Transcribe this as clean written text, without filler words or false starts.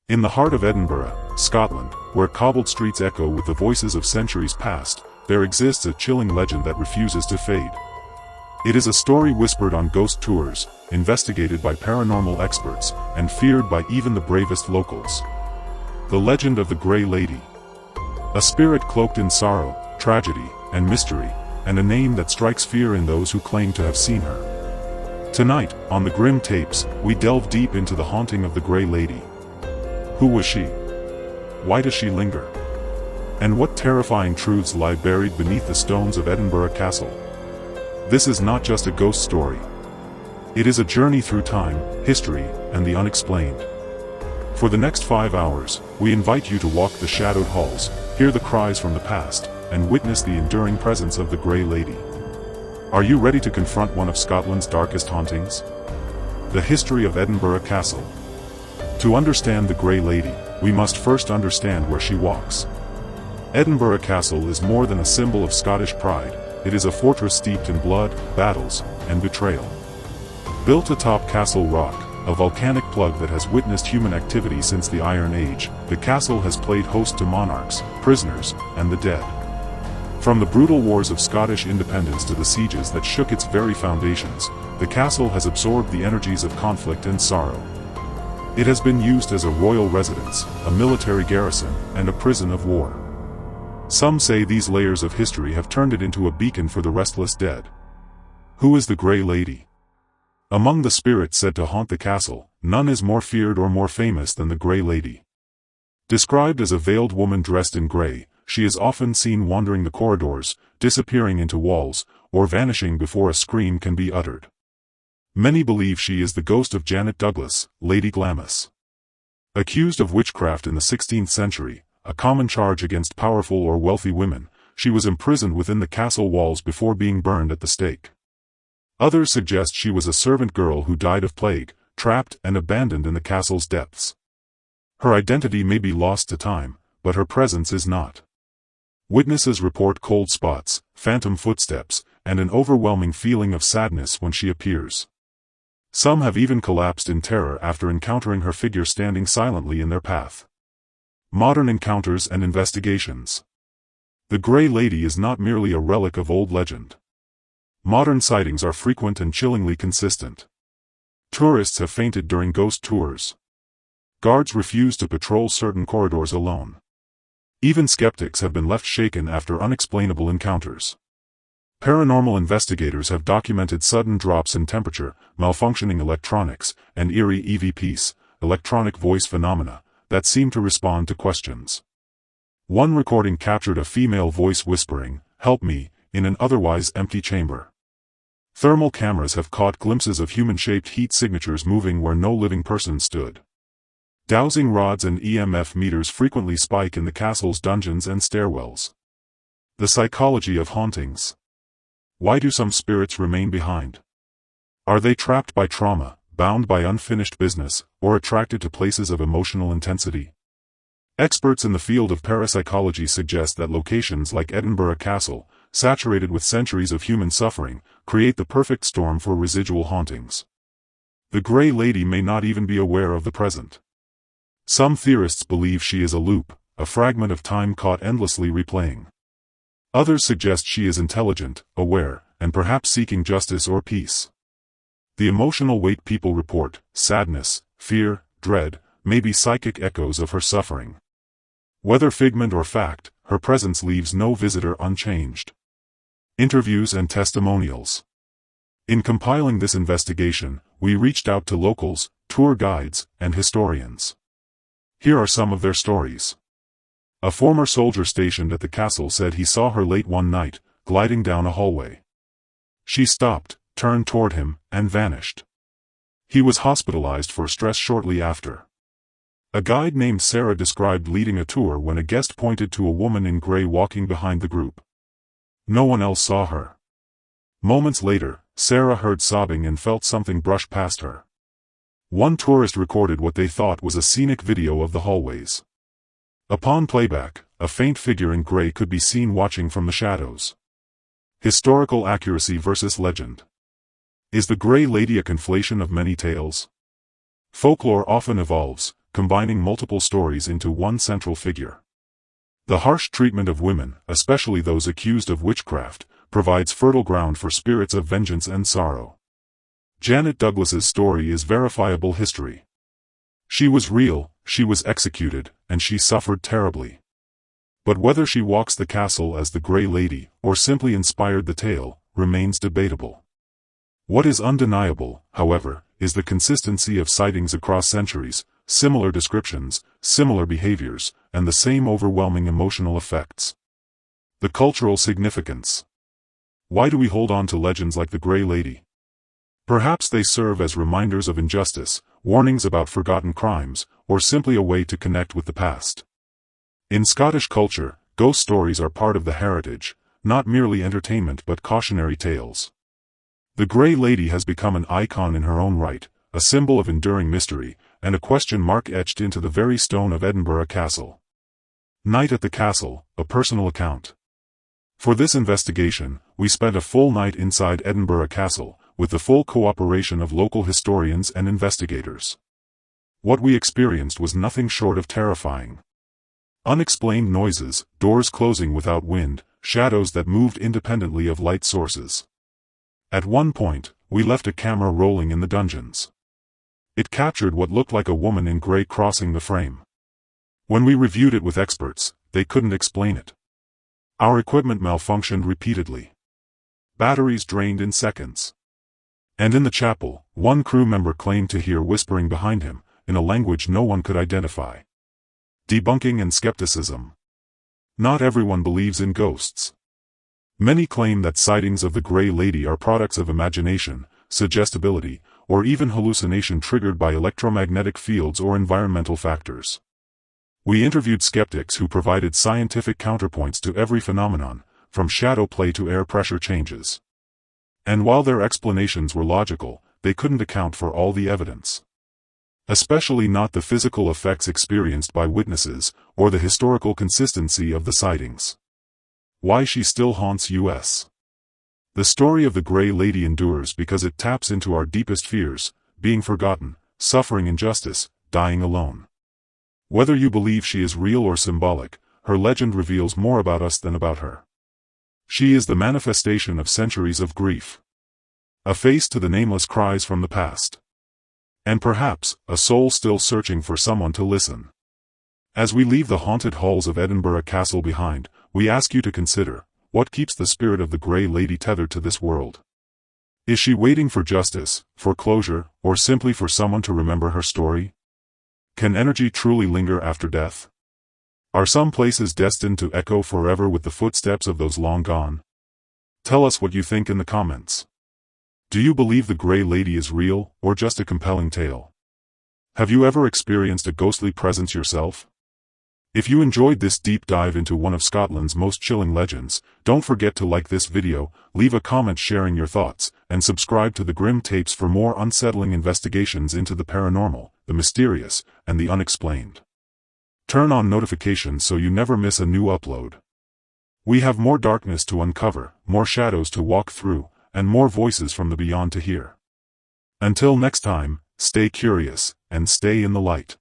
In the heart of Edinburgh, Scotland, where cobbled streets echo with the voices of centuries past, there exists a chilling legend that refuses to fade. It is a story whispered on ghost tours, investigated by paranormal experts, and feared by even the bravest locals. The legend of the Grey Lady. A spirit cloaked in sorrow, tragedy, and mystery, and a name that strikes fear in those who claim to have seen her. Tonight, on the Grim Tapes, we delve deep into the haunting of the Grey Lady. Who was she? Why does she linger? And what terrifying truths lie buried beneath the stones of Edinburgh Castle? This is not just a ghost story. It is a journey through time, history, and the unexplained. For the next 5 hours, we invite you to walk the shadowed halls, hear the cries from the past, and witness the enduring presence of the Grey Lady. Are you ready to confront one of Scotland's darkest hauntings? The history of Edinburgh Castle. To understand the Grey Lady, we must first understand where she walks. Edinburgh Castle is more than a symbol of Scottish pride. It is a fortress steeped in blood, battles, and betrayal. Built atop Castle Rock, a volcanic plug that has witnessed human activity since the Iron Age, the castle has played host to monarchs, prisoners, and the dead. From the brutal wars of Scottish independence to the sieges that shook its very foundations, the castle has absorbed the energies of conflict and sorrow. It has been used as a royal residence, a military garrison, and a prison of war. Some say these layers of history have turned it into a beacon for the restless dead. Who is the Grey Lady? Among the spirits said to haunt the castle, none is more feared or more famous than the Grey Lady. Described as a veiled woman dressed in grey, she is often seen wandering the corridors, disappearing into walls, or vanishing before a scream can be uttered. Many believe she is the ghost of Janet Douglas, Lady Glamis. Accused of witchcraft in the 16th century, a common charge against powerful or wealthy women, she was imprisoned within the castle walls before being burned at the stake. Others suggest she was a servant girl who died of plague, trapped and abandoned in the castle's depths. Her identity may be lost to time, but her presence is not. Witnesses report cold spots, phantom footsteps, and an overwhelming feeling of sadness when she appears. Some have even collapsed in terror after encountering her figure standing silently in their path. Modern encounters and investigations. The Grey Lady is not merely a relic of old legend. Modern sightings are frequent and chillingly consistent. Tourists have fainted during ghost tours. Guards refuse to patrol certain corridors alone. Even skeptics have been left shaken after unexplainable encounters. Paranormal investigators have documented sudden drops in temperature, malfunctioning electronics, and eerie EVPs, electronic voice phenomena, that seem to respond to questions. One recording captured a female voice whispering, "Help me," in an otherwise empty chamber. Thermal cameras have caught glimpses of human-shaped heat signatures moving where no living person stood. Dowsing rods and EMF meters frequently spike in the castle's dungeons and stairwells. The psychology of hauntings. Why do some spirits remain behind? Are they trapped by trauma, bound by unfinished business, or attracted to places of emotional intensity? Experts in the field of parapsychology suggest that locations like Edinburgh Castle, saturated with centuries of human suffering, create the perfect storm for residual hauntings. The Grey Lady may not even be aware of the present. Some theorists believe she is a loop, a fragment of time caught endlessly replaying. Others suggest she is intelligent, aware, and perhaps seeking justice or peace. The emotional weight people report, sadness, fear, dread, may be psychic echoes of her suffering. Whether figment or fact, her presence leaves no visitor unchanged. Interviews and testimonials. In compiling this investigation, we reached out to locals, tour guides, and historians. Here are some of their stories. A former soldier stationed at the castle said he saw her late one night, gliding down a hallway. She stopped, turned toward him, and vanished. He was hospitalized for stress shortly after. A guide named Sarah described leading a tour when a guest pointed to a woman in gray walking behind the group. No one else saw her. Moments later, Sarah heard sobbing and felt something brush past her. One tourist recorded what they thought was a scenic video of the hallways. Upon playback, a faint figure in gray could be seen watching from the shadows. Historical accuracy versus legend. Is the Grey Lady a conflation of many tales? Folklore often evolves, combining multiple stories into one central figure. The harsh treatment of women, especially those accused of witchcraft, provides fertile ground for spirits of vengeance and sorrow. Janet Douglas's story is verifiable history. She was real, she was executed, and she suffered terribly. But whether she walks the castle as the Grey Lady, or simply inspired the tale, remains debatable. What is undeniable, however, is the consistency of sightings across centuries, similar descriptions, similar behaviors, and the same overwhelming emotional effects. The cultural significance. Why do we hold on to legends like the Grey Lady? Perhaps they serve as reminders of injustice, warnings about forgotten crimes, or simply a way to connect with the past. In Scottish culture, ghost stories are part of the heritage, not merely entertainment but cautionary tales. The Grey Lady has become an icon in her own right, a symbol of enduring mystery, and a question mark etched into the very stone of Edinburgh Castle. Night at the Castle, a personal account. For this investigation, we spent a full night inside Edinburgh Castle, with the full cooperation of local historians and investigators. What we experienced was nothing short of terrifying. Unexplained noises, doors closing without wind, shadows that moved independently of light sources. At one point, we left a camera rolling in the dungeons. It captured what looked like a woman in grey crossing the frame. When we reviewed it with experts, they couldn't explain it. Our equipment malfunctioned repeatedly. Batteries drained in seconds. And in the chapel, one crew member claimed to hear whispering behind him, in a language no one could identify. Debunking and skepticism. Not everyone believes in ghosts. Many claim that sightings of the Grey Lady are products of imagination, suggestibility, or even hallucination triggered by electromagnetic fields or environmental factors. We interviewed skeptics who provided scientific counterpoints to every phenomenon, from shadow play to air pressure changes. And while their explanations were logical, they couldn't account for all the evidence. Especially not the physical effects experienced by witnesses, or the historical consistency of the sightings. Why she still haunts us. The story of the Grey Lady endures because it taps into our deepest fears, being forgotten, suffering injustice, dying alone. Whether you believe she is real or symbolic, her legend reveals more about us than about her. She is the manifestation of centuries of grief. A face to the nameless cries from the past. And perhaps, a soul still searching for someone to listen. As we leave the haunted halls of Edinburgh Castle behind, we ask you to consider, what keeps the spirit of the Grey Lady tethered to this world? Is she waiting for justice, for closure, or simply for someone to remember her story? Can energy truly linger after death? Are some places destined to echo forever with the footsteps of those long gone? Tell us what you think in the comments. Do you believe the Grey Lady is real, or just a compelling tale? Have you ever experienced a ghostly presence yourself? If you enjoyed this deep dive into one of Scotland's most chilling legends, don't forget to like this video, leave a comment sharing your thoughts, and subscribe to the Grim Tapes for more unsettling investigations into the paranormal, the mysterious, and the unexplained. Turn on notifications so you never miss a new upload. We have more darkness to uncover, more shadows to walk through, and more voices from the beyond to hear. Until next time, stay curious, and stay in the light.